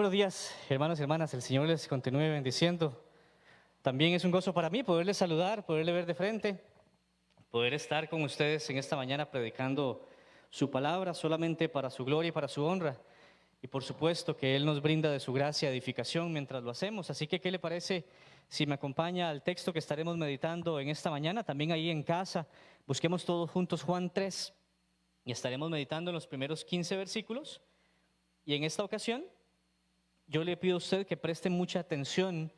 buenos días, hermanos y hermanas. El Señor les continúe bendiciendo. También es un gozo para mí poderles saludar, poderle ver de frente, poder estar con ustedes en esta mañana predicando su palabra solamente para su gloria y para su honra. Y por supuesto que Él nos brinda de su gracia, edificación mientras lo hacemos. Así que, ¿qué le parece si me acompaña al texto que estaremos meditando en esta mañana? También ahí en casa, busquemos todos juntos Juan 3 y estaremos meditando en los primeros 15 versículos. Y en esta ocasión, yo le pido a usted que preste mucha atención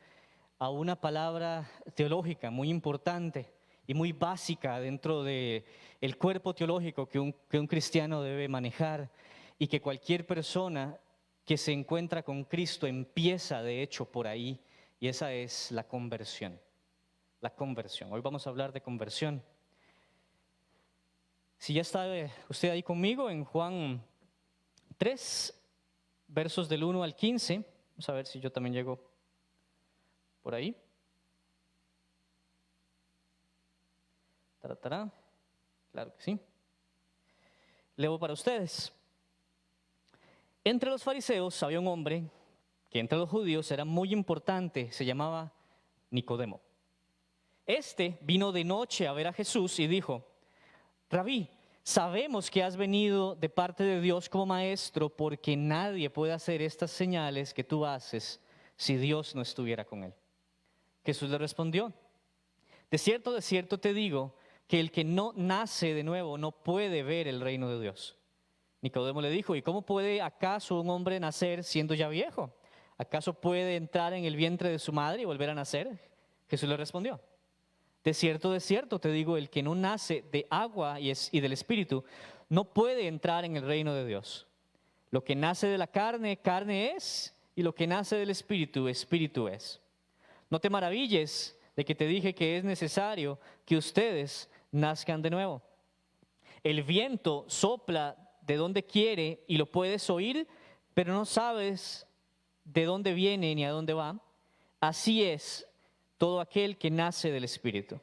a una palabra teológica muy importante y muy básica dentro del cuerpo teológico que un cristiano debe manejar y que cualquier persona que se encuentra con Cristo empieza de hecho por ahí, y esa es la conversión. La conversión. Hoy vamos a hablar de conversión. Si ya está usted ahí conmigo en Juan 3, versos del 1 al 15, vamos a ver si yo también llego por ahí. Taratara. Claro que sí. Leo para ustedes. Entre los fariseos había un hombre que entre los judíos era muy importante, se llamaba Nicodemo. Este vino de noche a ver a Jesús y dijo: Rabí, sabemos que has venido de parte de Dios como maestro, porque nadie puede hacer estas señales que tú haces si Dios no estuviera con él. Jesús le respondió: de cierto te digo que el que no nace de nuevo no puede ver el reino de Dios. Nicodemo le dijo: ¿y cómo puede acaso un hombre nacer siendo ya viejo? ¿Acaso puede entrar en el vientre de su madre y volver a nacer? Jesús le respondió: de cierto te digo, el que no nace de agua y del Espíritu no puede entrar en el reino de Dios. Lo que nace de la carne, carne es, y lo que nace del Espíritu, Espíritu es. No te maravilles de que te dije que es necesario que ustedes nazcan de nuevo. El viento sopla de donde quiere y lo puedes oír, pero no sabes de dónde viene ni a dónde va. Así es todo aquel que nace del Espíritu.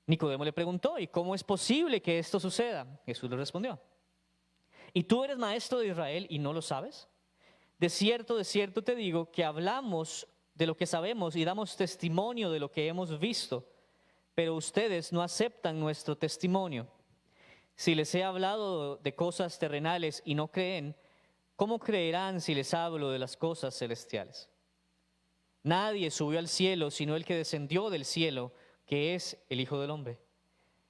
Nicodemo le preguntó: ¿y cómo es posible que esto suceda? Jesús le respondió: ¿y tú eres maestro de Israel y no lo sabes? De cierto te digo que hablamos de lo que sabemos y damos testimonio de lo que hemos visto, pero ustedes no aceptan nuestro testimonio. Si les he hablado de cosas terrenales y no creen, ¿cómo creerán si les hablo de las cosas celestiales? Nadie subió al cielo sino el que descendió del cielo, que es el Hijo del Hombre.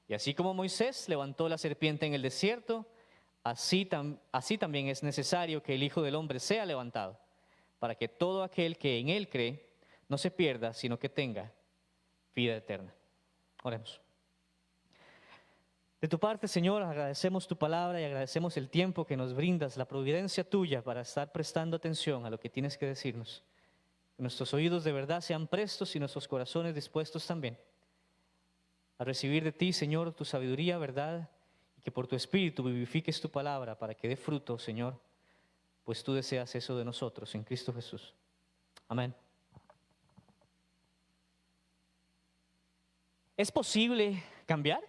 Y así como Moisés levantó la serpiente en el desierto, así también es necesario que el Hijo del Hombre sea levantado, para que todo aquel que en él cree no se pierda, sino que tenga vida eterna. Oremos. De tu parte, Señor, agradecemos tu palabra y agradecemos el tiempo que nos brindas, la providencia tuya para estar prestando atención a lo que tienes que decirnos. Que nuestros oídos de verdad sean prestos y nuestros corazones dispuestos también a recibir de ti, Señor, tu sabiduría, verdad, y que por tu Espíritu vivifiques tu palabra para que dé fruto, Señor, pues tú deseas eso de nosotros en Cristo Jesús. Amén. ¿Es posible cambiar?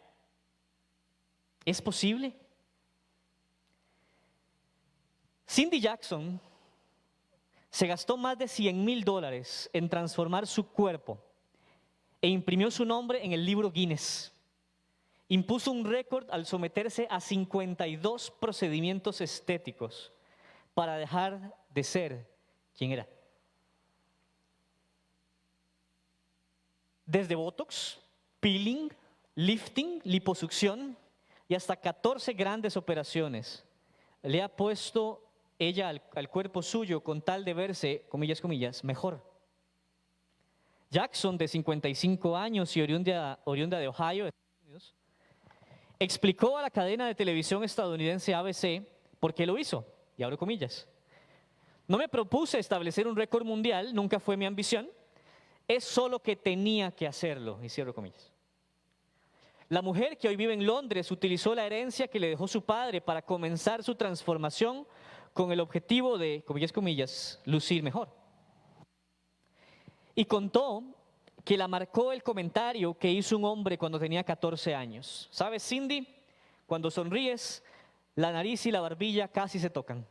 ¿Es posible? Cindy Jackson se gastó más de $100,000 en transformar su cuerpo e imprimió su nombre en el libro Guinness. Impuso un récord al someterse a 52 procedimientos estéticos para dejar de ser quien era. Desde Botox, peeling, lifting, liposucción y hasta 14 grandes operaciones le ha puesto ella al cuerpo suyo con tal de verse, comillas, comillas, mejor. Jackson, de 55 años y oriunda de Ohio, Estados Unidos, explicó a la cadena de televisión estadounidense ABC por qué lo hizo, y abro comillas: no me propuse establecer un récord mundial, nunca fue mi ambición, es solo que tenía que hacerlo, y cierro comillas. La mujer que hoy vive en Londres utilizó la herencia que le dejó su padre para comenzar su transformación con el objetivo de, comillas, comillas, lucir mejor. Y contó que la marcó el comentario que hizo un hombre cuando tenía 14 años. ¿Sabes, Cindy? Cuando sonríes, la nariz y la barbilla casi se tocan.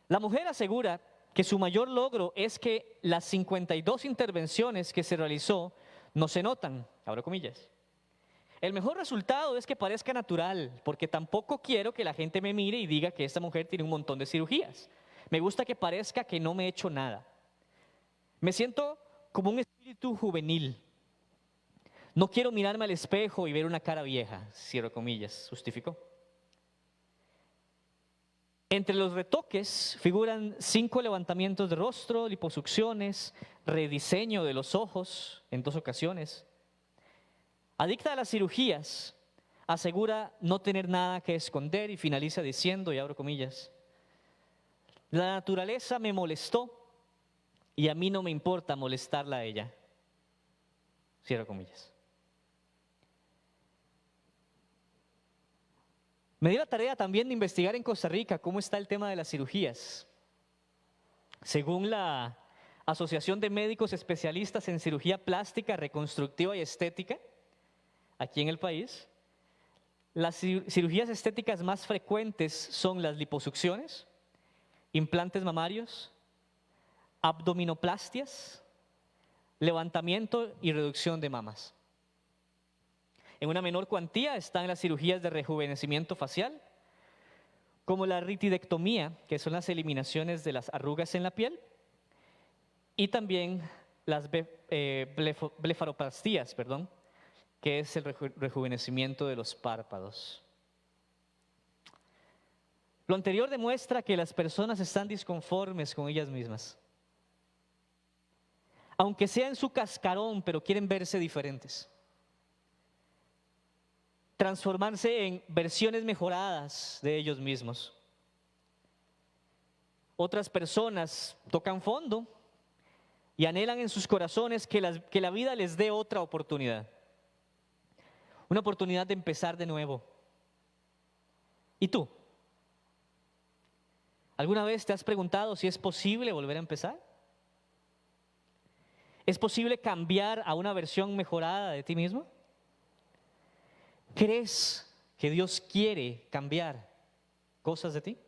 La mujer asegura que su mayor logro es que las 52 intervenciones que se realizó no se notan, abro comillas. El mejor resultado es que parezca natural, porque tampoco quiero que la gente me mire y diga que esta mujer tiene un montón de cirugías. Me gusta que parezca que no me he hecho nada. Me siento como un espíritu juvenil. No quiero mirarme al espejo y ver una cara vieja, cierro comillas, justificó. Entre los retoques figuran 5 levantamientos de rostro, liposucciones, rediseño de los ojos en 2 ocasiones. Adicta a las cirugías, asegura no tener nada que esconder y finaliza diciendo, y abro comillas, la naturaleza me molestó y a mí no me importa molestarla a ella. Cierro comillas. Me di la tarea también de investigar en Costa Rica cómo está el tema de las cirugías. Según la Asociación de Médicos Especialistas en Cirugía Plástica, Reconstructiva y Estética, aquí en el país, las cirugías estéticas más frecuentes son las liposucciones, implantes mamarios, abdominoplastias, levantamiento y reducción de mamas. En una menor cuantía están las cirugías de rejuvenecimiento facial, como la ritidectomía, que son las eliminaciones de las arrugas en la piel, y también las blefaroplastías, que es el rejuvenecimiento de los párpados. Lo anterior demuestra que las personas están disconformes con ellas mismas, aunque sea en su cascarón, pero quieren verse diferentes. Transformarse en versiones mejoradas de ellos mismos. Otras personas tocan fondo y anhelan en sus corazones que la vida les dé otra oportunidad. Una oportunidad de empezar de nuevo. ¿Y tú? ¿Alguna vez te has preguntado si es posible volver a empezar? ¿Es posible cambiar a una versión mejorada de ti mismo? ¿Crees que Dios quiere cambiar cosas de ti?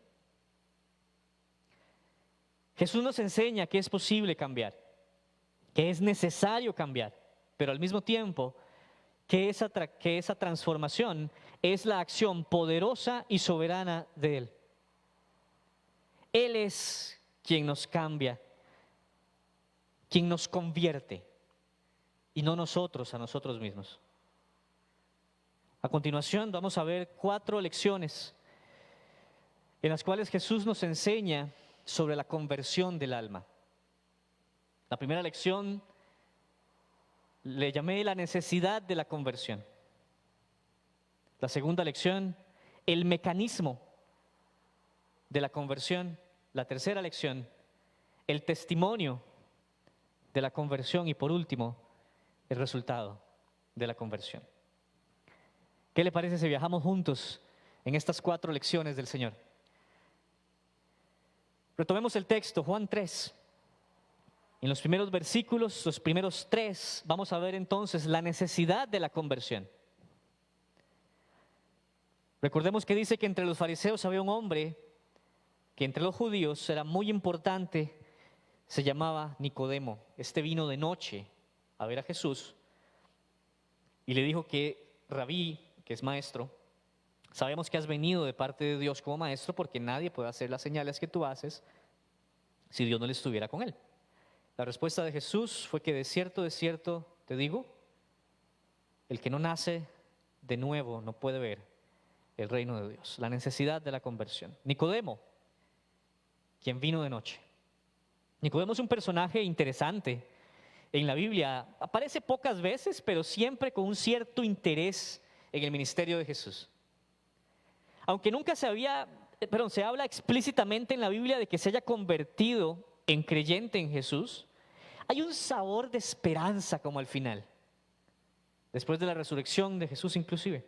Jesús nos enseña que es posible cambiar, que es necesario cambiar, pero al mismo tiempo que esa transformación es la acción poderosa y soberana de Él. Él es quien nos cambia, quien nos convierte, y no nosotros a nosotros mismos. A continuación vamos a ver 4 lecciones en las cuales Jesús nos enseña sobre la conversión del alma. La primera lección le llamé la necesidad de la conversión. La segunda lección, el mecanismo de la conversión. La tercera lección, el testimonio de la conversión. Y por último, el resultado de la conversión. ¿Qué le parece si viajamos juntos en estas 4 lecciones del Señor? Retomemos el texto, Juan 3. En los primeros versículos, los primeros 3, vamos a ver entonces la necesidad de la conversión. Recordemos que dice que entre los fariseos había un hombre que entre los judíos era muy importante, se llamaba Nicodemo. Este vino de noche a ver a Jesús y le dijo que Rabí, que es maestro, sabemos que has venido de parte de Dios como maestro porque nadie puede hacer las señales que tú haces si Dios no le estuviera con él. La respuesta de Jesús fue que de cierto te digo, el que no nace de nuevo no puede ver el reino de Dios. La necesidad de la conversión. Nicodemo, quien vino de noche. Nicodemo es un personaje interesante en la Biblia. Aparece pocas veces, pero siempre con un cierto interés en el ministerio de Jesús. Aunque nunca se habla explícitamente en la Biblia de que se haya convertido en creyente en Jesús, hay un sabor de esperanza como al final, después de la resurrección de Jesús inclusive.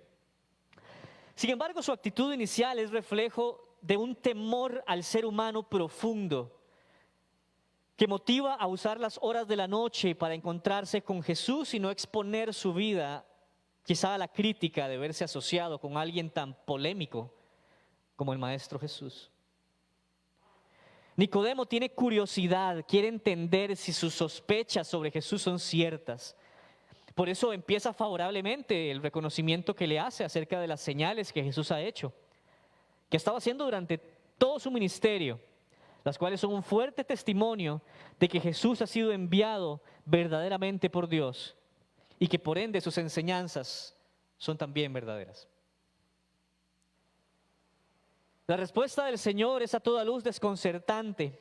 Sin embargo, su actitud inicial es reflejo de un temor al ser humano profundo, que motiva a usar las horas de la noche para encontrarse con Jesús y no exponer su vida quizá a la crítica de verse asociado con alguien tan polémico como el Maestro Jesús. Nicodemo tiene curiosidad, quiere entender si sus sospechas sobre Jesús son ciertas. Por eso empieza favorablemente el reconocimiento que le hace acerca de las señales que Jesús ha hecho, que estaba haciendo durante todo su ministerio, las cuales son un fuerte testimonio de que Jesús ha sido enviado verdaderamente por Dios y que por ende sus enseñanzas son también verdaderas. La respuesta del Señor es a toda luz desconcertante.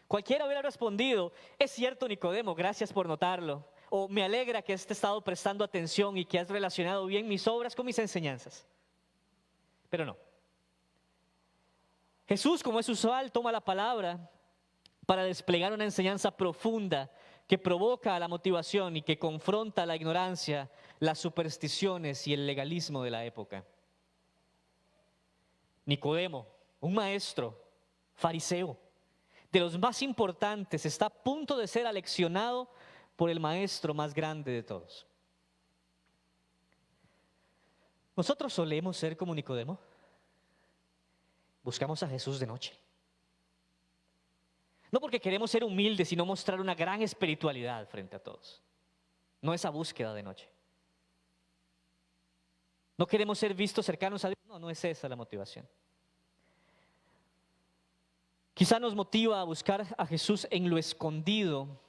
Cualquiera hubiera respondido: es cierto, Nicodemo, gracias por notarlo. O me alegra que has estado prestando atención y que has relacionado bien mis obras con mis enseñanzas. Pero no. Jesús, como es usual, toma la palabra para desplegar una enseñanza profunda que provoca la motivación y que confronta la ignorancia, las supersticiones y el legalismo de la época. Nicodemo, un maestro, fariseo, de los más importantes, está a punto de ser aleccionado por el maestro más grande de todos. Nosotros solemos ser como Nicodemo. Buscamos a Jesús de noche. No porque queremos ser humildes, sino mostrar una gran espiritualidad frente a todos. No esa búsqueda de noche. No queremos ser vistos cercanos a Dios. No es esa la motivación. Quizá nos motiva a buscar a Jesús en lo escondido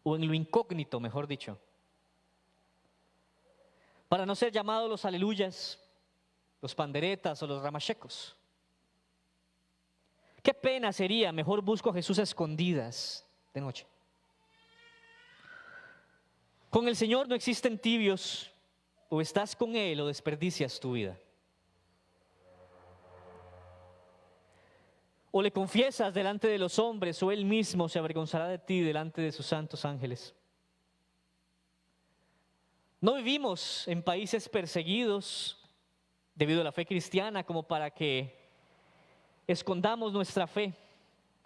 o en lo incógnito, mejor dicho, para no ser llamados los aleluyas, los panderetas o los ramachecos. Qué pena sería, mejor busco a Jesús a escondidas de noche. Con el Señor no existen tibios, o estás con Él o desperdicias tu vida. O le confiesas delante de los hombres, o Él mismo se avergonzará de ti delante de sus santos ángeles. No vivimos en países perseguidos debido a la fe cristiana como para que escondamos nuestra fe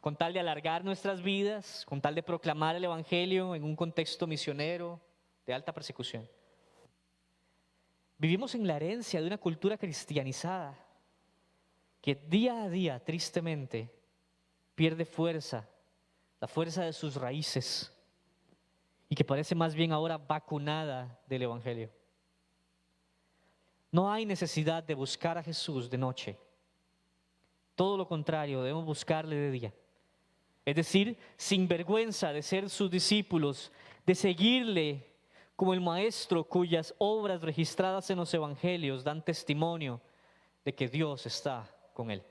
con tal de alargar nuestras vidas, con tal de proclamar el evangelio en un contexto misionero de alta persecución. Vivimos en la herencia de una cultura cristianizada que día a día, tristemente, pierde fuerza, la fuerza de sus raíces, y que parece más bien ahora vacunada del evangelio. No hay necesidad de buscar a Jesús de noche. Todo lo contrario, debemos buscarle de día. Es decir, sin vergüenza de ser sus discípulos, de seguirle como el maestro cuyas obras registradas en los evangelios dan testimonio de que Dios está con él.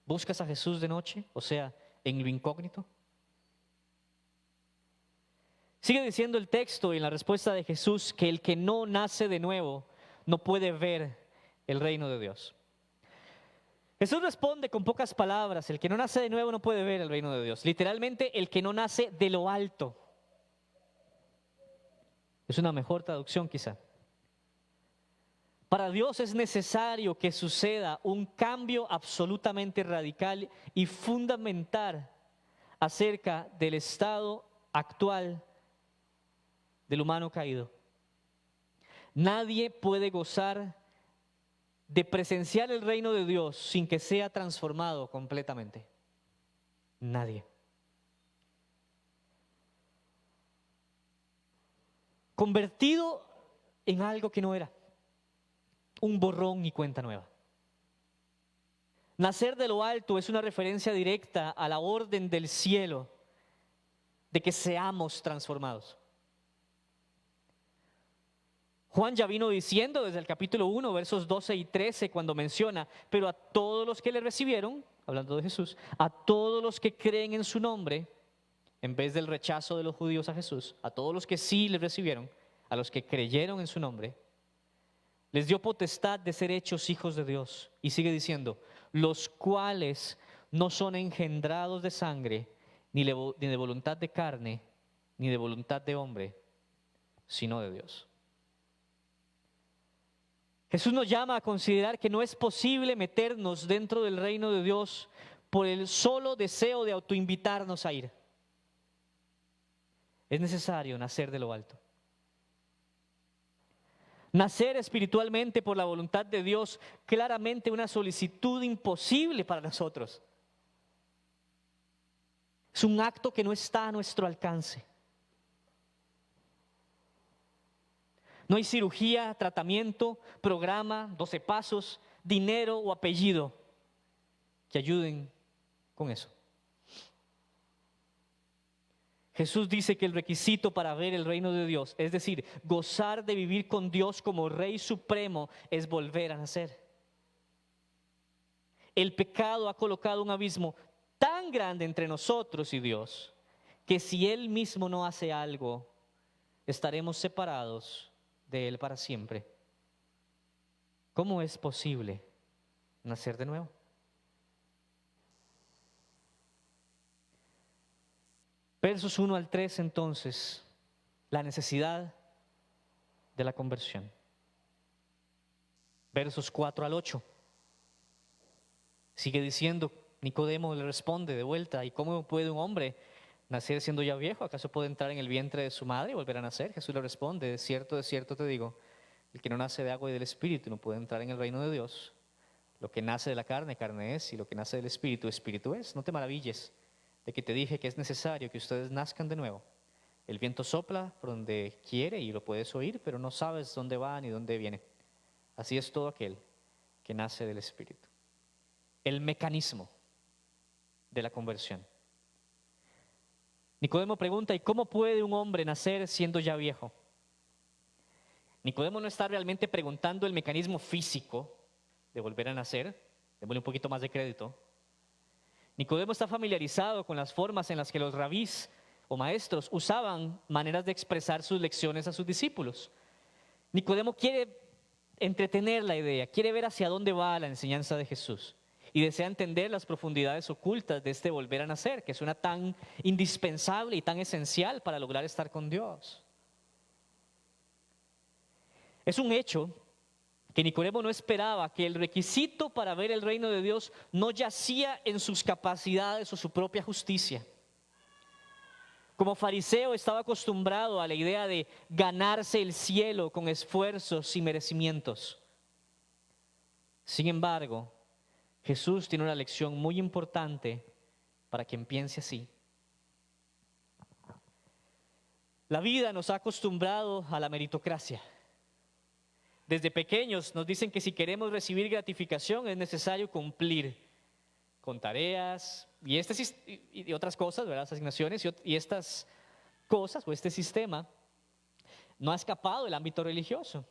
¿Buscas a Jesús de noche? O sea, en lo incógnito. Sigue diciendo el texto y en la respuesta de Jesús que el que no nace de nuevo no puede ver el reino de Dios. Jesús responde con pocas palabras: el que no nace de nuevo no puede ver el reino de Dios. Literalmente, el que no nace de lo alto. Es una mejor traducción quizá. Para Dios es necesario que suceda un cambio absolutamente radical y fundamental acerca del estado actual del humano caído. Nadie puede gozar de presenciar el reino de Dios sin que sea transformado completamente. Nadie. Convertido en algo que no era. Un borrón y cuenta nueva. Nacer de lo alto es una referencia directa a la orden del cielo de que seamos transformados. Juan ya vino diciendo desde el capítulo 1, versos 12 y 13, cuando menciona: pero a todos los que le recibieron, hablando de Jesús, a todos los que creen en su nombre, en vez del rechazo de los judíos a Jesús, a todos los que sí le recibieron, a los que creyeron en su nombre, les dio potestad de ser hechos hijos de Dios. Y sigue diciendo: los cuales no son engendrados de sangre, ni de voluntad de carne, ni de voluntad de hombre, sino de Dios. Jesús nos llama a considerar que no es posible meternos dentro del reino de Dios por el solo deseo de autoinvitarnos a ir. Es necesario nacer de lo alto. Nacer espiritualmente por la voluntad de Dios, claramente una solicitud imposible para nosotros. Es un acto que no está a nuestro alcance. No hay cirugía, tratamiento, programa, 12 pasos, dinero o apellido que ayuden con eso. Jesús dice que el requisito para ver el reino de Dios, es decir, gozar de vivir con Dios como Rey Supremo, es volver a nacer. El pecado ha colocado un abismo tan grande entre nosotros y Dios, que si Él mismo no hace algo, estaremos separados de Él para siempre. ¿Cómo es posible nacer de nuevo? Versos 1 al 3 entonces, la necesidad de la conversión. Versos 4 al 8. Sigue diciendo, Nicodemo le responde de vuelta, ¿y cómo puede un hombre nacer siendo ya viejo? ¿Acaso puede entrar en el vientre de su madre y volver a nacer? Jesús le responde, de cierto te digo, el que no nace de agua y del Espíritu no puede entrar en el reino de Dios. Lo que nace de la carne, carne es, y lo que nace del Espíritu, Espíritu es. No te maravilles de que te dije que es necesario que ustedes nazcan de nuevo. El viento sopla por donde quiere y lo puedes oír, pero no sabes dónde va ni dónde viene. Así es todo aquel que nace del Espíritu. El mecanismo de la conversión. Nicodemo pregunta, ¿y cómo puede un hombre nacer siendo ya viejo? Nicodemo no está realmente preguntando el mecanismo físico de volver a nacer. Démosle un poquito más de crédito. Nicodemo está familiarizado con las formas en las que los rabís o maestros usaban maneras de expresar sus lecciones a sus discípulos. Nicodemo quiere entretener la idea, quiere ver hacia dónde va la enseñanza de Jesús y desea entender las profundidades ocultas de este volver a nacer, que suena tan indispensable y tan esencial para lograr estar con Dios. Es un hecho que Nicodemo no esperaba, que el requisito para ver el reino de Dios no yacía en sus capacidades o su propia justicia. Como fariseo estaba acostumbrado a la idea de ganarse el cielo con esfuerzos y merecimientos. Sin embargo, Jesús tiene una lección muy importante para quien piense así. La vida nos ha acostumbrado a la meritocracia. Desde pequeños nos dicen que si queremos recibir gratificación es necesario cumplir con tareas y otras cosas, ¿verdad? Asignaciones y estas cosas o este sistema no ha escapado del ámbito religioso.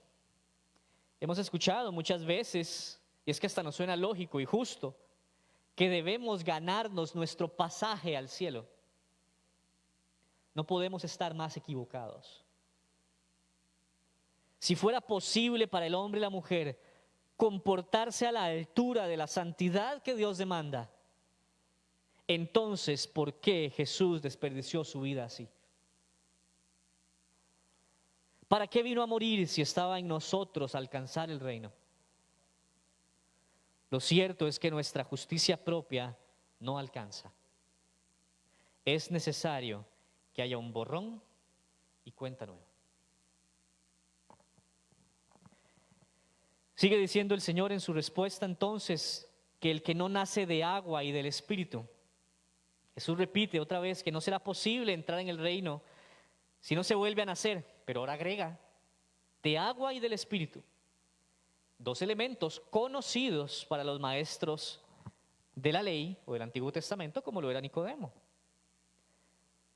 Hemos escuchado muchas veces, y es que hasta nos suena lógico y justo, que debemos ganarnos nuestro pasaje al cielo. No podemos estar más equivocados. Si fuera posible para el hombre y la mujer comportarse a la altura de la santidad que Dios demanda, entonces, ¿por qué Jesús desperdició su vida así? ¿Para qué vino a morir si estaba en nosotros alcanzar el reino? Lo cierto es que nuestra justicia propia no alcanza. Es necesario que haya un borrón y cuenta nueva. Sigue diciendo el Señor en su respuesta entonces que el que no nace de agua y del Espíritu. Jesús repite otra vez que no será posible entrar en el reino si no se vuelve a nacer, pero ahora agrega de agua y del Espíritu. Dos elementos conocidos para los maestros de la ley o del Antiguo Testamento, como lo era Nicodemo.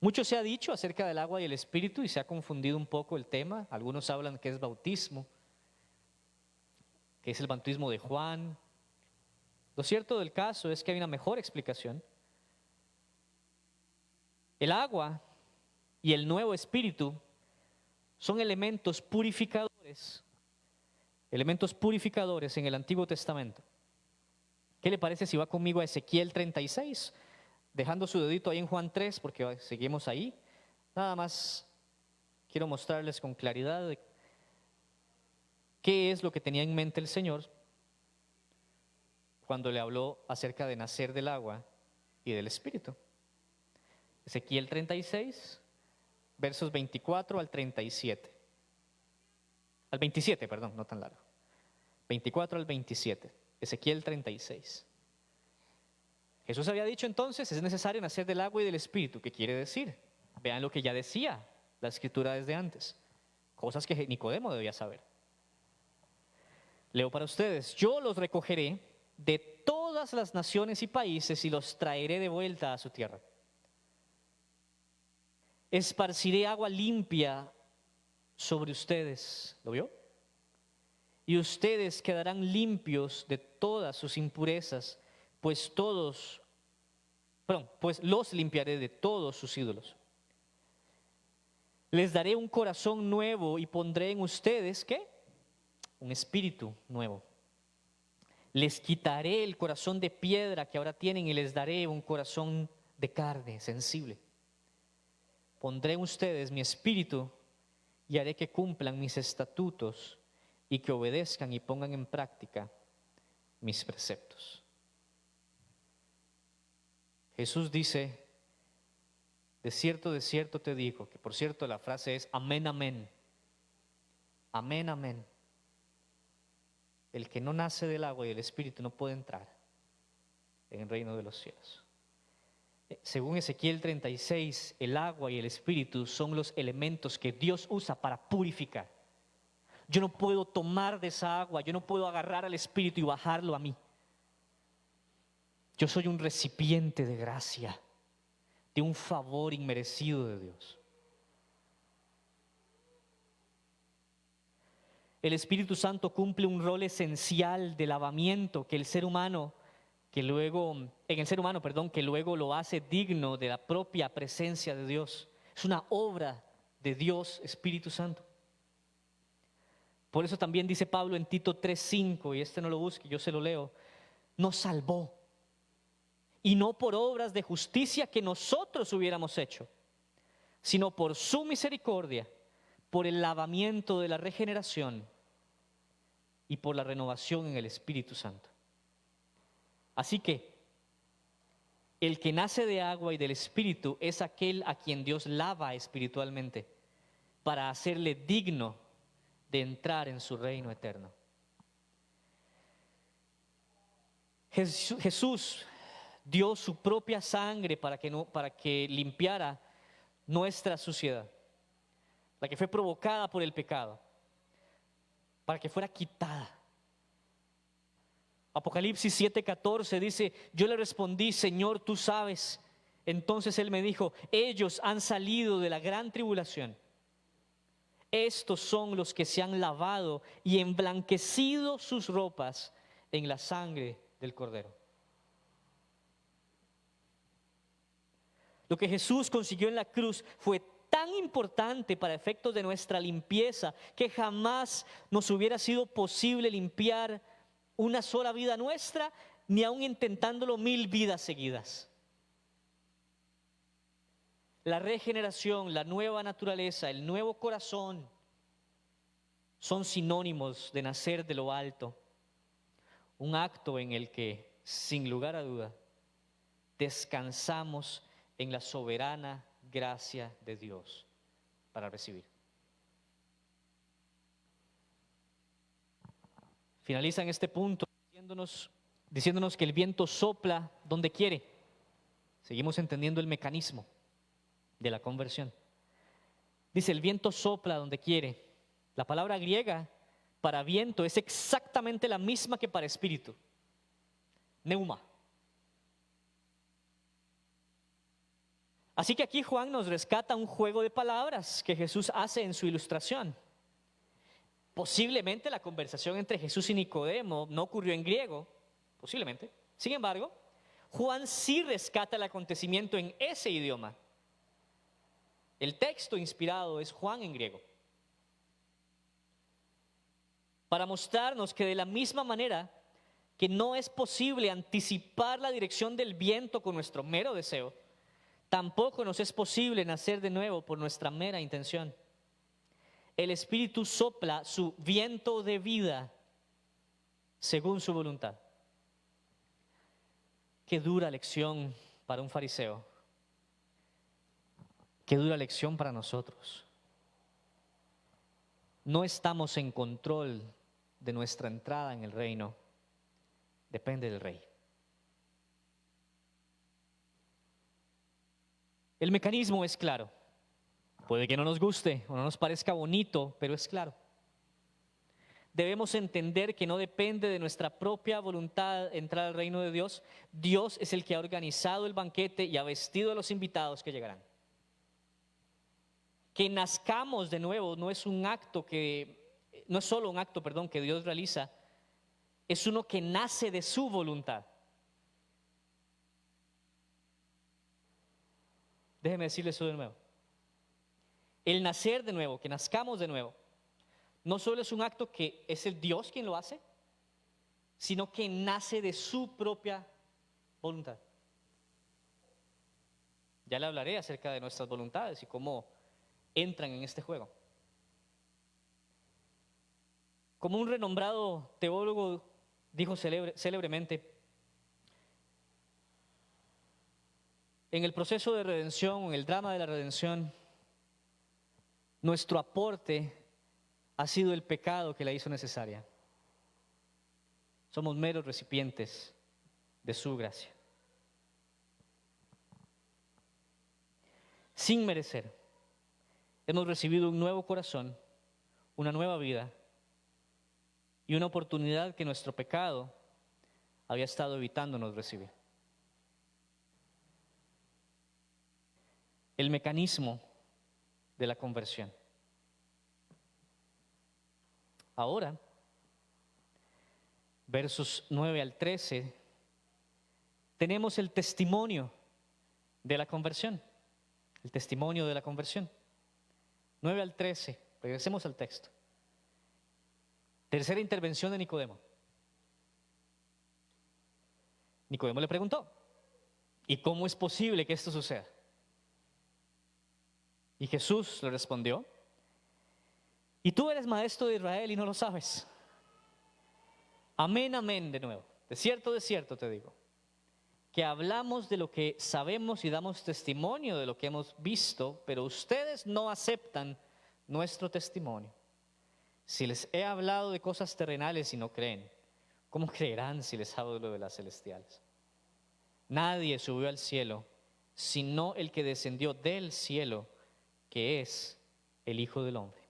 Mucho se ha dicho acerca del agua y el Espíritu y se ha confundido un poco el tema. Algunos hablan que es bautismo, que es el bautismo de Juan. Lo cierto del caso es que hay una mejor explicación. El agua y el nuevo espíritu son elementos purificadores en el Antiguo Testamento. ¿Qué le parece si va conmigo a Ezequiel 36? Dejando su dedito ahí en Juan 3, porque seguimos ahí. Nada más quiero mostrarles con claridad qué es lo que tenía en mente el Señor cuando le habló acerca de nacer del agua y del Espíritu. Ezequiel 36, versos 24 al 37. al 27, perdón, no tan largo. 24 al 27, Ezequiel 36. Jesús había dicho entonces, es necesario nacer del agua y del Espíritu. ¿Qué quiere decir? Vean lo que ya decía la Escritura desde antes. Cosas que Nicodemo debía saber. Leo para ustedes. Yo los recogeré de todas las naciones y países y los traeré de vuelta a su tierra. Esparciré agua limpia sobre ustedes. ¿Lo vio? Y ustedes quedarán limpios de todas sus impurezas, pues los limpiaré de todos sus ídolos. Les daré un corazón nuevo y pondré en ustedes, ¿qué? Un espíritu nuevo. Les quitaré el corazón de piedra que ahora tienen y les daré un corazón de carne sensible. Pondré en ustedes mi espíritu y haré que cumplan mis estatutos y que obedezcan y pongan en práctica mis preceptos. Jesús dice, de cierto te digo, que por cierto la frase es amén, amén. Amén, amén. El que no nace del agua y del Espíritu no puede entrar en el reino de los cielos. Según Ezequiel 36, el agua y el Espíritu son los elementos que Dios usa para purificar. Yo no puedo tomar de esa agua, yo no puedo agarrar al Espíritu y bajarlo a mí. Yo soy un recipiente de gracia, de un favor inmerecido de Dios. El Espíritu Santo cumple un rol esencial de lavamiento que el ser humano, que luego lo hace digno de la propia presencia de Dios. Es una obra de Dios, Espíritu Santo. Por eso también dice Pablo en Tito 3:5, y no lo busque, yo se lo leo, nos salvó. Y no por obras de justicia que nosotros hubiéramos hecho, sino por su misericordia, por el lavamiento de la regeneración y por la renovación en el Espíritu Santo. Así que el que nace de agua y del Espíritu es aquel a quien Dios lava espiritualmente para hacerle digno de entrar en su reino eterno. Jesús dio su propia sangre para que limpiara nuestra suciedad, la que fue provocada por el pecado, para que fuera quitada. Apocalipsis 7:14 dice, yo le respondí, Señor, tú sabes. Entonces Él me dijo, ellos han salido de la gran tribulación. Estos son los que se han lavado y emblanquecido sus ropas en la sangre del Cordero. Lo que Jesús consiguió en la cruz fue tan importante para efectos de nuestra limpieza que jamás nos hubiera sido posible limpiar una sola vida nuestra, ni aun intentándolo 1000 vidas seguidas. La regeneración, la nueva naturaleza, el nuevo corazón son sinónimos de nacer de lo alto. Un acto en el que, sin lugar a duda, descansamos en la soberana gracia de Dios para recibir. Finaliza en este punto diciéndonos que el viento sopla donde quiere. Seguimos entendiendo el mecanismo de la conversión. Dice, el viento sopla donde quiere. La palabra griega para viento es exactamente la misma que para espíritu. Neuma. Así que aquí Juan nos rescata un juego de palabras que Jesús hace en su ilustración. Posiblemente la conversación entre Jesús y Nicodemo no ocurrió en griego, posiblemente. Sin embargo, Juan sí rescata el acontecimiento en ese idioma. El texto inspirado es Juan en griego. Para mostrarnos que de la misma manera que no es posible anticipar la dirección del viento con nuestro mero deseo, tampoco nos es posible nacer de nuevo por nuestra mera intención. El Espíritu sopla su viento de vida según su voluntad. Qué dura lección para un fariseo. Qué dura lección para nosotros. no estamos en control de nuestra entrada en el reino, depende del rey. El mecanismo es claro. Puede que no nos guste o no nos parezca bonito, pero es claro. Debemos entender que no depende de nuestra propia voluntad entrar al reino de Dios. Dios es el que ha organizado el banquete y ha vestido a los invitados que llegarán. Que nazcamos de nuevo no es solo un acto, que Dios realiza, es uno que nace de su voluntad. Déjeme decirle eso de nuevo. El nacer de nuevo, que nazcamos de nuevo, no solo es un acto que es el Dios quien lo hace, sino que nace de su propia voluntad. Ya le hablaré acerca de nuestras voluntades y cómo entran en este juego. Como un renombrado teólogo dijo célebremente, en el proceso de redención, en el drama de la redención, nuestro aporte ha sido el pecado que la hizo necesaria. Somos meros recipientes de su gracia. Sin merecer, hemos recibido un nuevo corazón, una nueva vida y una oportunidad que nuestro pecado había estado evitándonos recibir. El mecanismo de la conversión. Ahora, versos 9 al 13, tenemos el testimonio de la conversión. El testimonio de la conversión. 9 al 13, regresemos al texto. Tercera intervención de Nicodemo. Nicodemo le preguntó, ¿y cómo es posible que esto suceda? Y Jesús le respondió, y tú eres maestro de Israel y no lo sabes. Amén, amén, de nuevo. De cierto te digo, que hablamos de lo que sabemos y damos testimonio de lo que hemos visto, pero ustedes no aceptan nuestro testimonio. Si les he hablado de cosas terrenales y no creen, ¿cómo creerán si les hablo de las celestiales? Nadie subió al cielo, sino el que descendió del cielo, que es el Hijo del Hombre.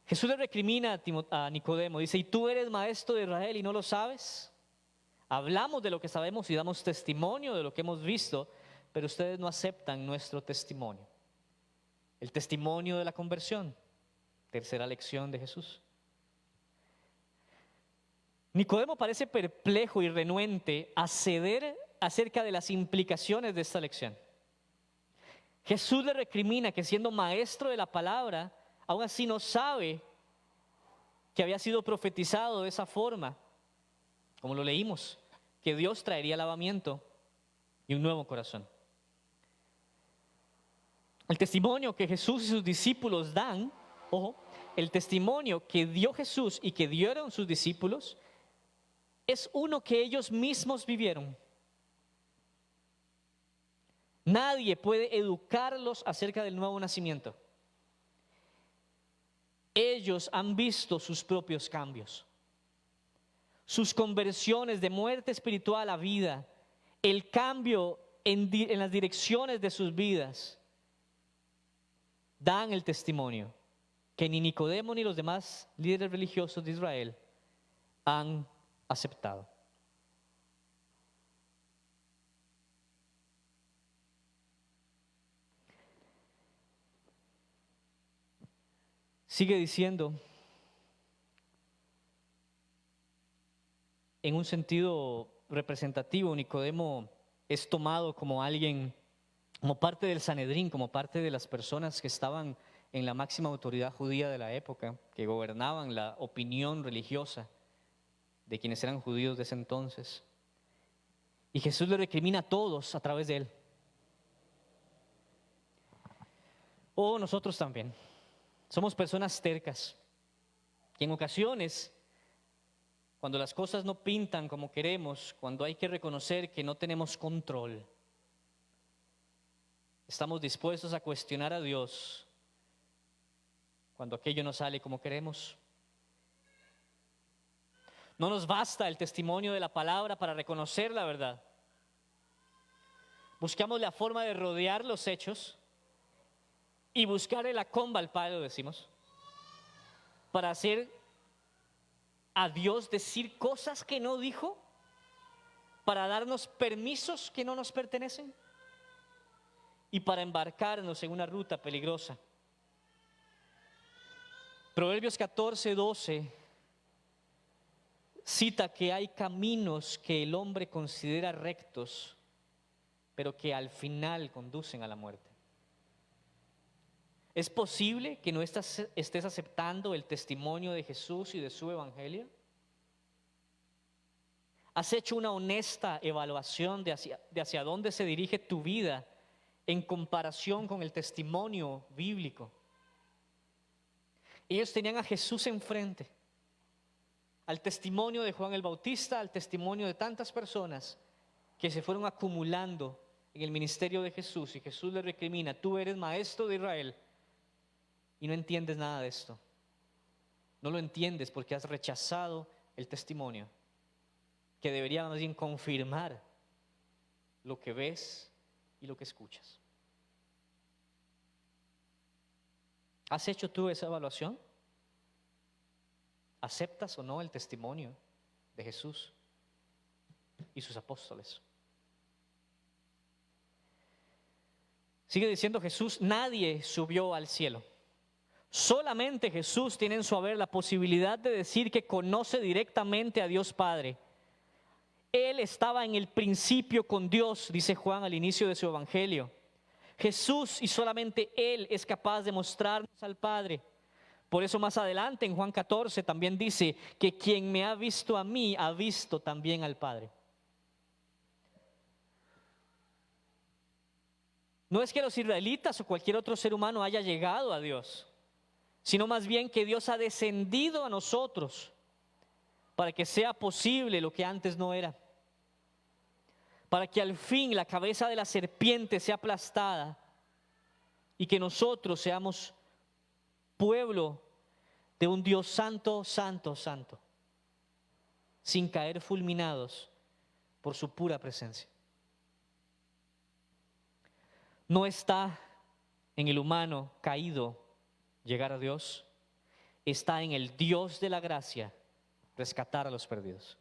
Jesús le recrimina a Nicodemo, dice, ¿y tú eres maestro de Israel y no lo sabes? Hablamos de lo que sabemos y damos testimonio de lo que hemos visto, pero ustedes no aceptan nuestro testimonio. El testimonio de la conversión, tercera lección de Jesús. Nicodemo parece perplejo y renuente a ceder acerca de las implicaciones de esta lección. Jesús le recrimina que siendo maestro de la palabra, aún así no sabe que había sido profetizado de esa forma, como lo leímos, que Dios traería lavamiento y un nuevo corazón. El testimonio que Jesús y sus discípulos dan, ojo, el testimonio que dio Jesús y que dieron sus discípulos, es uno que ellos mismos vivieron. Nadie puede educarlos acerca del nuevo nacimiento. Ellos han visto sus propios cambios, sus conversiones de muerte espiritual a vida, el cambio en las direcciones de sus vidas. Dan el testimonio que ni Nicodemo ni los demás líderes religiosos de Israel han aceptado. Sigue diciendo, en un sentido representativo, Nicodemo es tomado como alguien, como parte del Sanedrín, como parte de las personas que estaban en la máxima autoridad judía de la época, que gobernaban la opinión religiosa de quienes eran judíos de ese entonces. Y Jesús le recrimina a todos a través de él. O nosotros también. Somos personas tercas, que en ocasiones, cuando las cosas no pintan como queremos, cuando hay que reconocer que no tenemos control, Estamos dispuestos a cuestionar a Dios cuando aquello no sale como queremos. No nos basta el testimonio de la palabra para reconocer la verdad. Buscamos la forma de rodear los hechos y buscarle la comba al palo, decimos, para hacer a Dios decir cosas que no dijo, para darnos permisos que no nos pertenecen y para embarcarnos en una ruta peligrosa. Proverbios 14:12 cita que hay caminos que el hombre considera rectos, pero que al final conducen a la muerte. ¿Es posible que no estés aceptando el testimonio de Jesús y de su evangelio? ¿Has hecho una honesta evaluación de hacia dónde se dirige tu vida en comparación con el testimonio bíblico? Ellos tenían a Jesús enfrente, al testimonio de Juan el Bautista, al testimonio de tantas personas que se fueron acumulando en el ministerio de Jesús, y Jesús les recrimina: tú eres maestro de Israel y no entiendes nada de esto. No lo entiendes porque has rechazado el testimonio que debería más bien confirmar lo que ves y lo que escuchas. ¿Has hecho tú esa evaluación? ¿Aceptas o no el testimonio de Jesús y sus apóstoles? Sigue diciendo Jesús: nadie subió al cielo. Solamente Jesús tiene en su haber la posibilidad de decir que conoce directamente a Dios Padre. Él estaba en el principio con Dios, dice Juan al inicio de su evangelio. Jesús y solamente Él es capaz de mostrarnos al Padre. Por eso más adelante en Juan 14 también dice que quien me ha visto a mí ha visto también al Padre. No es que los israelitas o cualquier otro ser humano haya llegado a Dios, sino más bien que Dios ha descendido a nosotros para que sea posible lo que antes no era. Para que al fin la cabeza de la serpiente sea aplastada y que nosotros seamos pueblo de un Dios santo, santo, santo, sin caer fulminados por su pura presencia. No está en el humano caído llegar a Dios, está en el Dios de la gracia rescatar a los perdidos.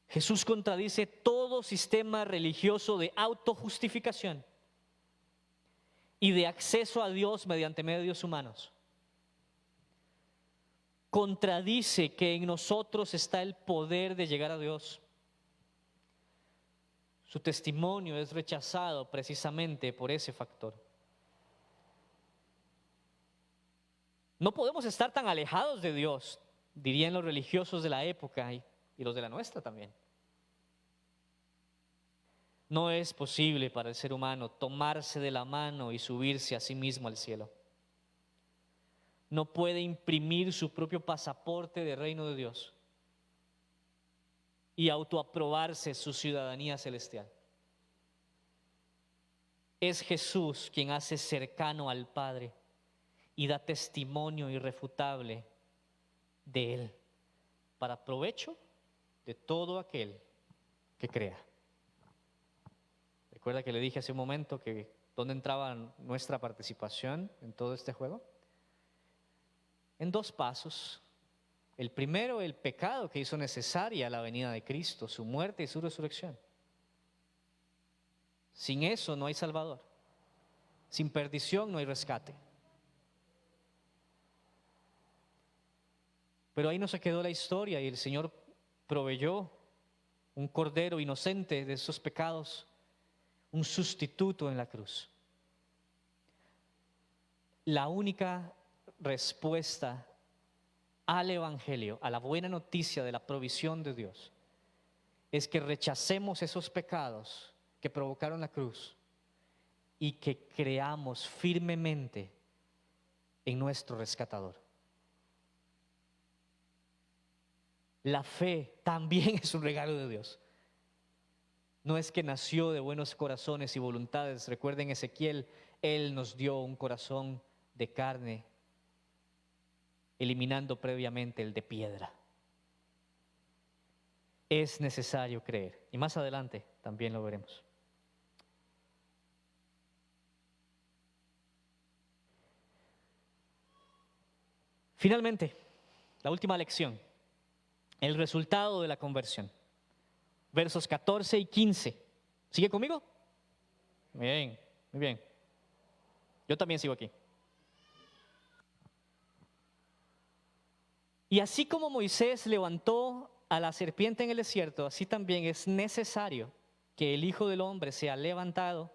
Jesús contradice todo sistema religioso de autojustificación y de acceso a Dios mediante medios humanos. Contradice que en nosotros está el poder de llegar a Dios. Su testimonio es rechazado precisamente por ese factor. No podemos estar tan alejados de Dios, dirían los religiosos de la época y los de la nuestra también. No es posible para el ser humano tomarse de la mano y subirse a sí mismo al cielo. No puede imprimir su propio pasaporte de reino de Dios y autoaprobarse su ciudadanía celestial. Es Jesús quien hace cercano al Padre y da testimonio irrefutable de Él para provecho de todo aquel que crea. ¿Recuerda que le dije hace un momento que dónde entraba nuestra participación en todo este juego? En dos pasos. El primero, el pecado que hizo necesaria la venida de Cristo, su muerte y su resurrección. Sin eso no hay Salvador. Sin perdición no hay rescate. Pero ahí no se quedó la historia y el Señor proveyó un cordero inocente de esos pecados, un sustituto en la cruz. La única respuesta al Evangelio, a la buena noticia de la provisión de Dios, es que rechacemos esos pecados que provocaron la cruz y que creamos firmemente en nuestro rescatador. La fe también es un regalo de Dios. No es que nació de buenos corazones y voluntades. Recuerden Ezequiel, Él nos dio un corazón de carne, eliminando previamente el de piedra. Es necesario creer. Y más adelante también lo veremos. Finalmente, la última lección. El resultado de la conversión. Versos 14 y 15. ¿Sigue conmigo? Bien, muy bien. Yo también sigo aquí. Y así como Moisés levantó a la serpiente en el desierto, así también es necesario que el Hijo del Hombre sea levantado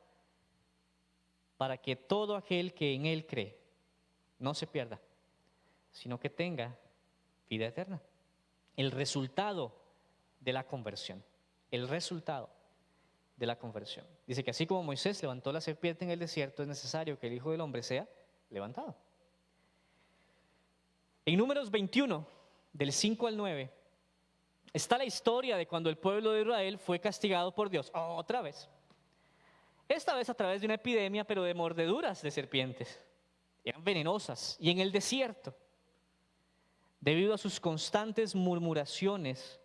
para que todo aquel que en Él cree no se pierda, sino que tenga vida eterna. El resultado de la conversión. El resultado de la conversión. Dice que así como Moisés levantó la serpiente en el desierto, es necesario que el Hijo del Hombre sea levantado. En Números 21, del 5 al 9, está la historia de cuando el pueblo de Israel fue castigado por Dios, otra vez. Esta vez a través de una epidemia, pero de mordeduras de serpientes. Eran venenosas. Y en el desierto, debido a sus constantes murmuraciones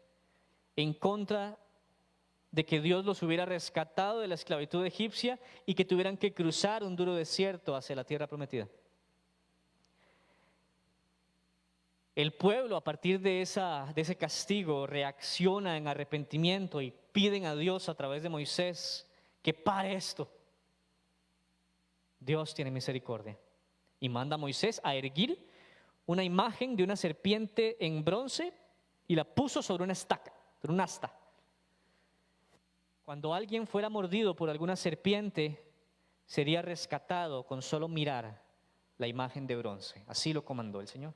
en contra de que Dios los hubiera rescatado de la esclavitud egipcia y que tuvieran que cruzar un duro desierto hacia la tierra prometida. El pueblo, a partir de ese castigo, reacciona en arrepentimiento y piden a Dios a través de Moisés que pare esto. Dios tiene misericordia y manda a Moisés a erguir una imagen de una serpiente en bronce y la puso sobre una estaca, sobre un asta. Cuando alguien fuera mordido por alguna serpiente, sería rescatado con solo mirar la imagen de bronce. Así lo comandó el Señor.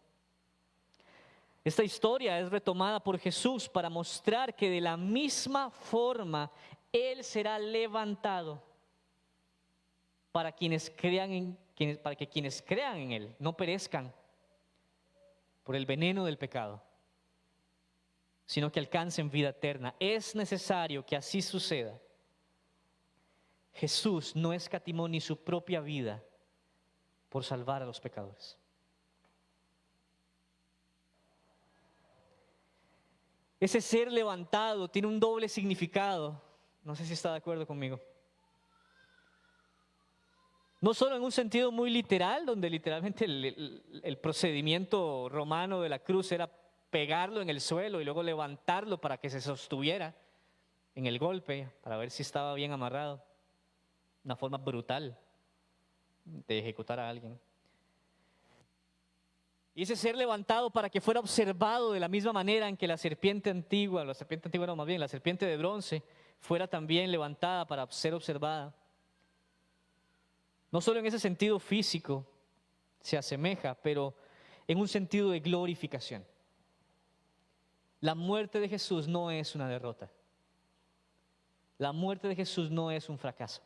Esta historia es retomada por Jesús para mostrar que de la misma forma Él será levantado para que quienes crean en Él no perezcan por el veneno del pecado, sino que alcancen vida eterna. Es necesario que así suceda. Jesús no escatimó ni su propia vida por salvar a los pecadores. Ese ser levantado tiene un doble significado. No sé si está de acuerdo conmigo. No solo en un sentido muy literal, donde literalmente el procedimiento romano de la cruz era pegarlo en el suelo y luego levantarlo para que se sostuviera en el golpe, para ver si estaba bien amarrado. Una forma brutal de ejecutar a alguien. Y ese ser levantado para que fuera observado de la misma manera en que la serpiente antigua no, más bien la serpiente de bronce, fuera también levantada para ser observada. No solo en ese sentido físico se asemeja, pero en un sentido de glorificación. La muerte de Jesús no es una derrota. La muerte de Jesús no es un fracaso.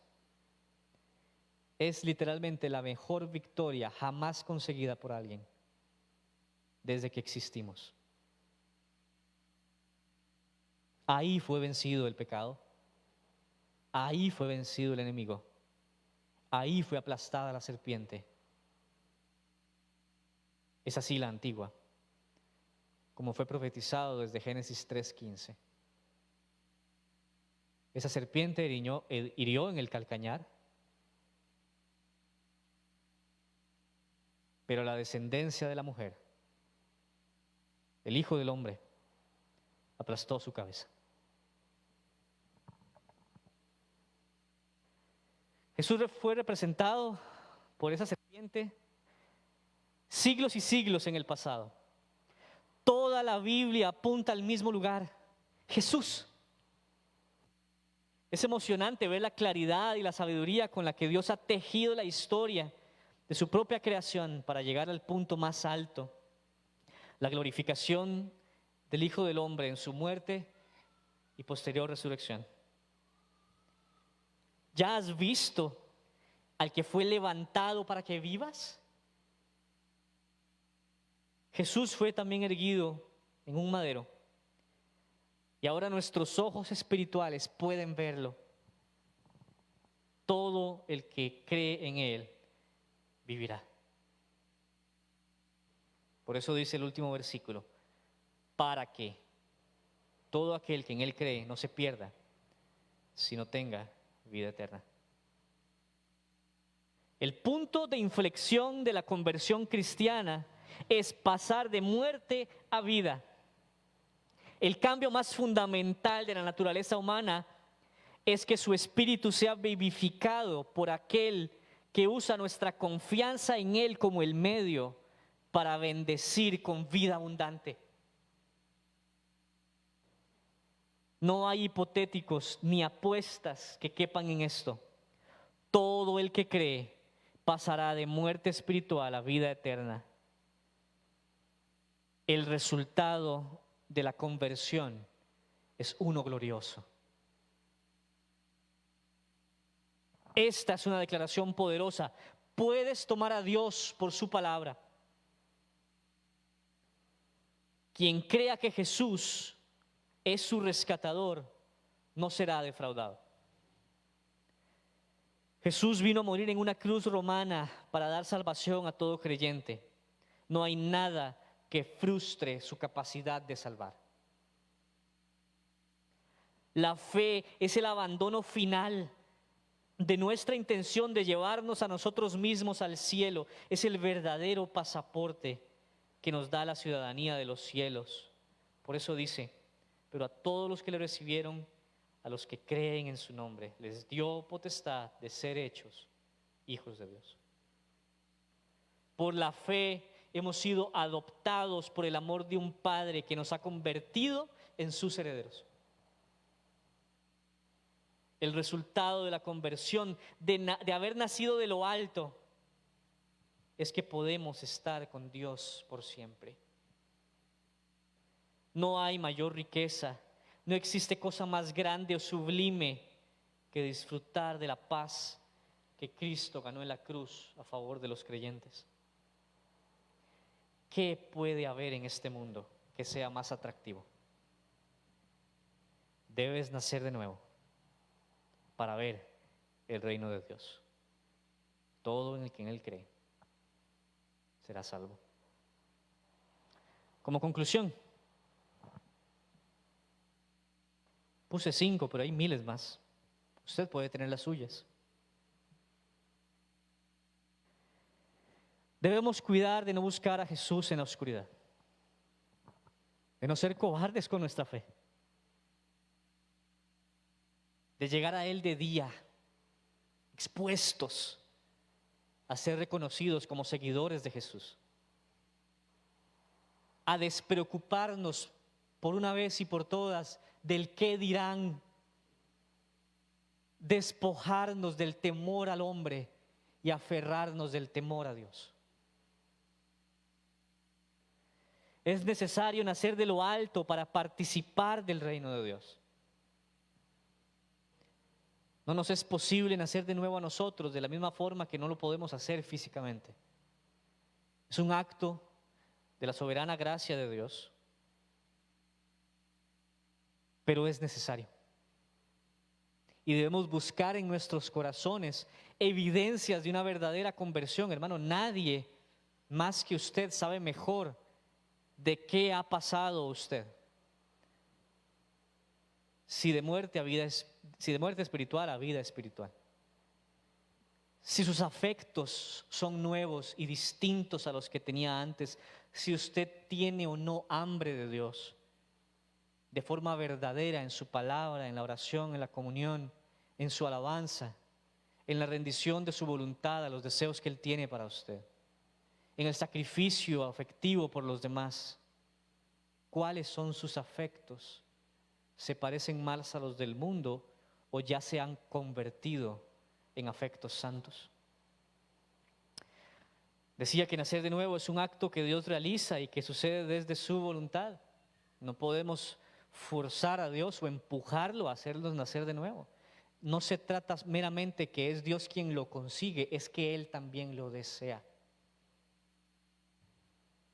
Es literalmente la mejor victoria jamás conseguida por alguien desde que existimos. Ahí fue vencido el pecado. Ahí fue vencido el enemigo. Ahí fue aplastada la serpiente. Es así la antigua, como fue profetizado desde Génesis 3:15. Esa serpiente hirió en el calcañar, pero la descendencia de la mujer, el Hijo del Hombre, aplastó su cabeza. Jesús fue representado por esa serpiente siglos y siglos en el pasado. Toda la Biblia apunta al mismo lugar, Jesús. Es emocionante ver la claridad y la sabiduría con la que Dios ha tejido la historia de su propia creación para llegar al punto más alto, la glorificación del Hijo del Hombre en su muerte y posterior resurrección. ¿Ya has visto al que fue levantado para que vivas? Jesús fue también erguido en un madero Y ahora nuestros ojos espirituales pueden verlo. Todo el que cree en Él vivirá. Por eso dice el último versículo, para que todo aquel que en Él cree no se pierda, sino tenga vida eterna. El punto de inflexión de la conversión cristiana es pasar de muerte a vida. El cambio más fundamental de la naturaleza humana es que su espíritu sea vivificado por aquel que usa nuestra confianza en Él como el medio para bendecir con vida abundante. No hay hipotéticos ni apuestas que quepan en esto. Todo el que cree pasará de muerte espiritual a vida eterna. El resultado de la conversión es uno glorioso. Esta es una declaración poderosa. Puedes tomar a Dios por su palabra. Quien crea que Jesús es su rescatador, no será defraudado. Jesús vino a morir en una cruz romana para dar salvación a todo creyente. No hay nada que frustre su capacidad de salvar. La fe es el abandono final de nuestra intención de llevarnos a nosotros mismos al cielo. Es el verdadero pasaporte que nos da la ciudadanía de los cielos. Por eso dice, pero a todos los que le recibieron, a los que creen en su nombre, les dio potestad de ser hechos hijos de Dios. Por la fe hemos sido adoptados por el amor de un Padre que nos ha convertido en sus herederos. El resultado de la conversión, de haber nacido de lo alto, es que podemos estar con Dios por siempre. No hay mayor riqueza, no existe cosa más grande o sublime que disfrutar de la paz que Cristo ganó en la cruz a favor de los creyentes. ¿Qué puede haber en este mundo que sea más atractivo? Debes nacer de nuevo para ver el reino de Dios. Todo en el que en Él cree será salvo. Como conclusión, puse 5, pero hay miles más. Usted puede tener las suyas. Debemos cuidar de no buscar a Jesús en la oscuridad, de no ser cobardes con nuestra fe, de llegar a Él de día, expuestos a ser reconocidos como seguidores de Jesús, a despreocuparnos por una vez y por todas del qué dirán, despojarnos del temor al hombre y aferrarnos del temor a Dios. Es necesario nacer de lo alto para participar del reino de Dios. No nos es posible nacer de nuevo a nosotros de la misma forma que no lo podemos hacer físicamente. Es un acto de la soberana gracia de Dios, pero es necesario. Y debemos buscar en nuestros corazones evidencias de una verdadera conversión. Hermano, nadie más que usted sabe mejor de qué ha pasado usted. Si de muerte espiritual a vida espiritual. Si sus afectos son nuevos y distintos a los que tenía antes, si usted tiene o no hambre de Dios, de forma verdadera en su palabra, en la oración, en la comunión, en su alabanza, en la rendición de su voluntad a los deseos que Él tiene para usted, en el sacrificio afectivo por los demás. ¿Cuáles son sus afectos? ¿Se parecen más a los del mundo o ya se han convertido en afectos santos? Decía que nacer de nuevo es un acto que Dios realiza y que sucede desde su voluntad. No podemos forzar a Dios o empujarlo a hacernos nacer de nuevo. No se trata meramente que es Dios quien lo consigue, es que Él también lo desea.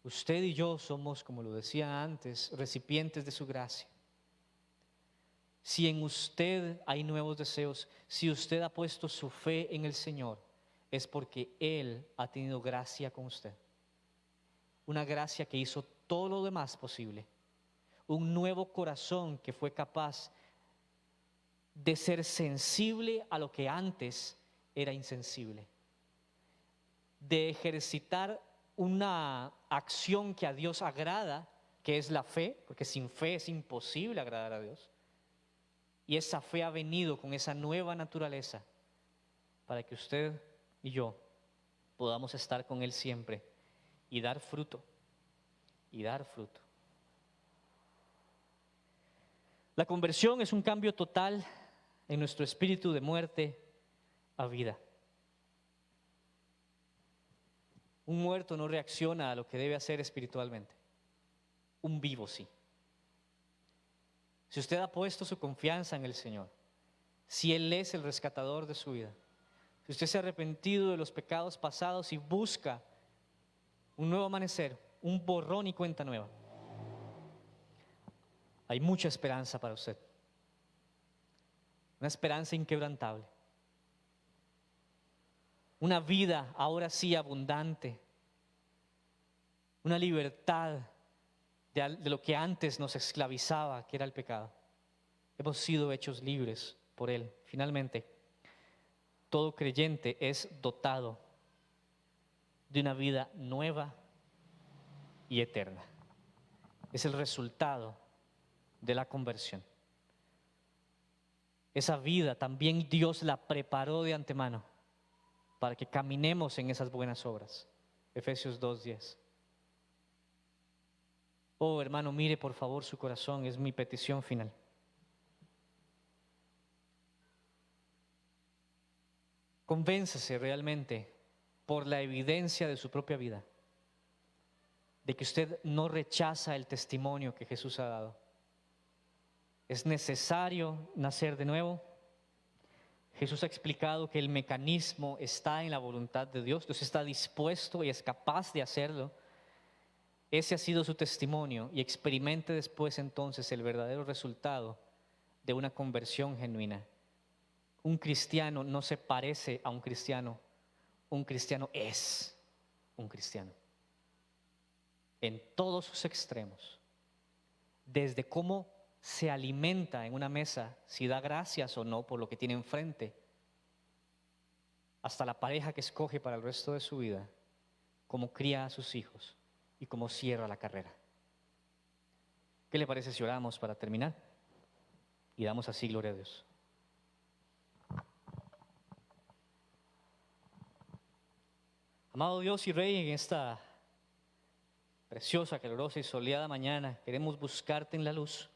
Usted y yo somos, como lo decía antes, recipientes de su gracia. Si en usted hay nuevos deseos, si usted ha puesto su fe en el Señor, es porque Él ha tenido gracia con usted. Una gracia que hizo todo lo demás posible. Un nuevo corazón que fue capaz de ser sensible a lo que antes era insensible. De ejercitar una acción que a Dios agrada, que es la fe, porque sin fe es imposible agradar a Dios. Y esa fe ha venido con esa nueva naturaleza para que usted y yo podamos estar con Él siempre y dar fruto, y dar fruto. La conversión es un cambio total en nuestro espíritu de muerte a vida. Un muerto no reacciona a lo que debe hacer espiritualmente. Un vivo sí. Si usted ha puesto su confianza en el Señor, si Él es el rescatador de su vida, si usted se ha arrepentido de los pecados pasados y busca un nuevo amanecer, un borrón y cuenta nueva, hay mucha esperanza para usted. Una esperanza inquebrantable. Una vida ahora sí abundante. Una libertad de lo que antes nos esclavizaba, que era el pecado. Hemos sido hechos libres por Él. Finalmente, todo creyente es dotado de una vida nueva y eterna. Es el resultado de la conversión. Esa vida también Dios la preparó de antemano para que caminemos en esas buenas obras. Efesios 2:10. Oh, hermano, mire por favor su corazón, es mi petición final. Convénzase realmente por la evidencia de su propia vida de que usted no rechaza el testimonio que Jesús ha dado. Es necesario nacer de nuevo. Jesús ha explicado que el mecanismo está en la voluntad de Dios. Dios está dispuesto y es capaz de hacerlo. Ese ha sido su testimonio y experimente después entonces el verdadero resultado de una conversión genuina. Un cristiano no se parece a un cristiano es un cristiano. En todos sus extremos, desde cómo se alimenta en una mesa, si da gracias o no por lo que tiene enfrente, hasta la pareja que escoge para el resto de su vida, cómo cría a sus hijos y cómo cierra la carrera. ¿Qué le parece si oramos para terminar? Y damos así gloria a Dios. Amado Dios y Rey, en esta preciosa, calurosa y soleada mañana, queremos buscarte en la luz.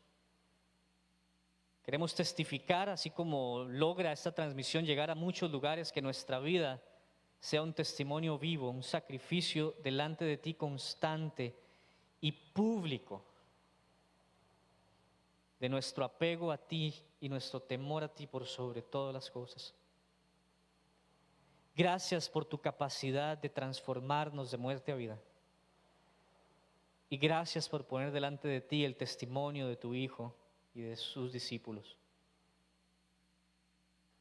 Queremos testificar, así como logra esta transmisión llegar a muchos lugares, que nuestra vida sea un testimonio vivo, un sacrificio delante de ti constante y público de nuestro apego a ti y nuestro temor a ti por sobre todas las cosas. Gracias por tu capacidad de transformarnos de muerte a vida. Y gracias por poner delante de ti el testimonio de tu Hijo y de sus discípulos.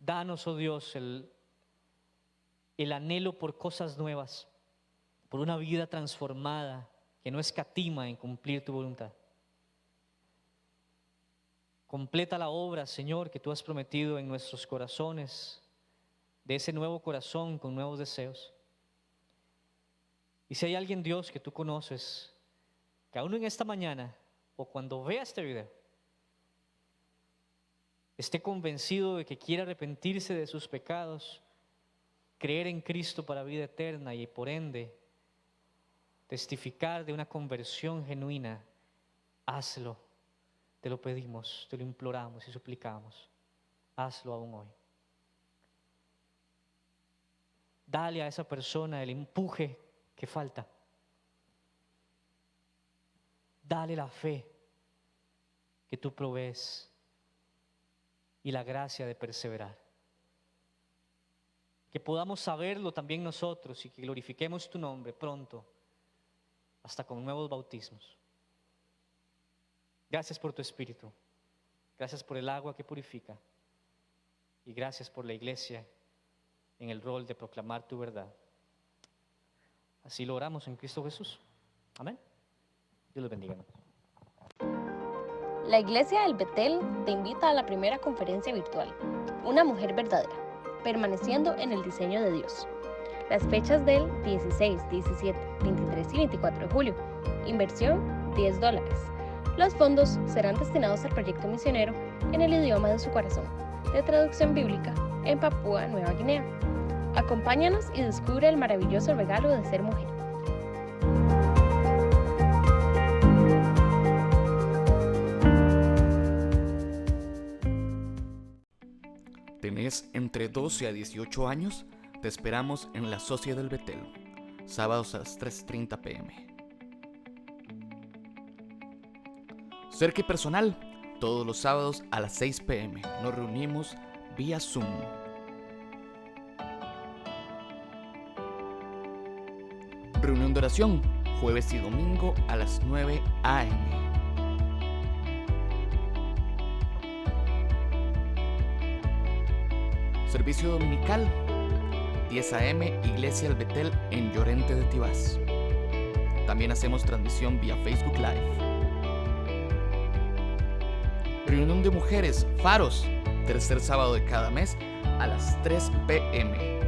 Danos, oh Dios, el anhelo por cosas nuevas, por una vida transformada que no escatima en cumplir tu voluntad. Completa la obra, Señor, que tú has prometido en nuestros corazones, de ese nuevo corazón con nuevos deseos. Y si hay alguien, Dios, que tú conoces, que aún en esta mañana o cuando vea este video, esté convencido de que quiere arrepentirse de sus pecados, creer en Cristo para vida eterna y por ende testificar de una conversión genuina, hazlo. Te lo pedimos, te lo imploramos y suplicamos. Hazlo aún hoy. Dale a esa persona el empuje que falta. Dale la fe que tú provees y la gracia de perseverar. Que podamos saberlo también nosotros y que glorifiquemos tu nombre pronto, hasta con nuevos bautismos. Gracias por tu Espíritu. Gracias por el agua que purifica. Y gracias por la iglesia en el rol de proclamar tu verdad. Así lo oramos en Cristo Jesús. Amén. Dios los bendiga. La Iglesia del Betel te invita a la primera conferencia virtual, Una mujer verdadera, permaneciendo en el diseño de Dios. Las fechas del 16, 17, 23 y 24 de julio. Inversión $10. Los fondos serán destinados al proyecto misionero en el idioma de su corazón, de traducción bíblica en Papúa Nueva Guinea. Acompáñanos y descubre el maravilloso regalo de ser mujer. ¿Tenés entre 12 a 18 años? Te esperamos en la Sociedad del Betel, sábados a las 3:30 p.m. Cerca y personal, todos los sábados a las 6 p.m. Nos reunimos vía Zoom. Reunión de oración, jueves y domingo a las 9 a.m. Servicio dominical, 10 a.m. Iglesia del Betel en Llorente de Tibás. También hacemos transmisión vía Facebook Live. Reunión de mujeres, Faros, tercer sábado de cada mes a las 3 p.m.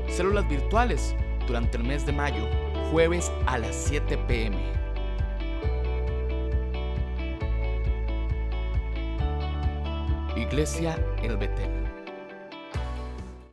Células virtuales durante el mes de mayo, jueves a las 7 p.m. Iglesia El Betel.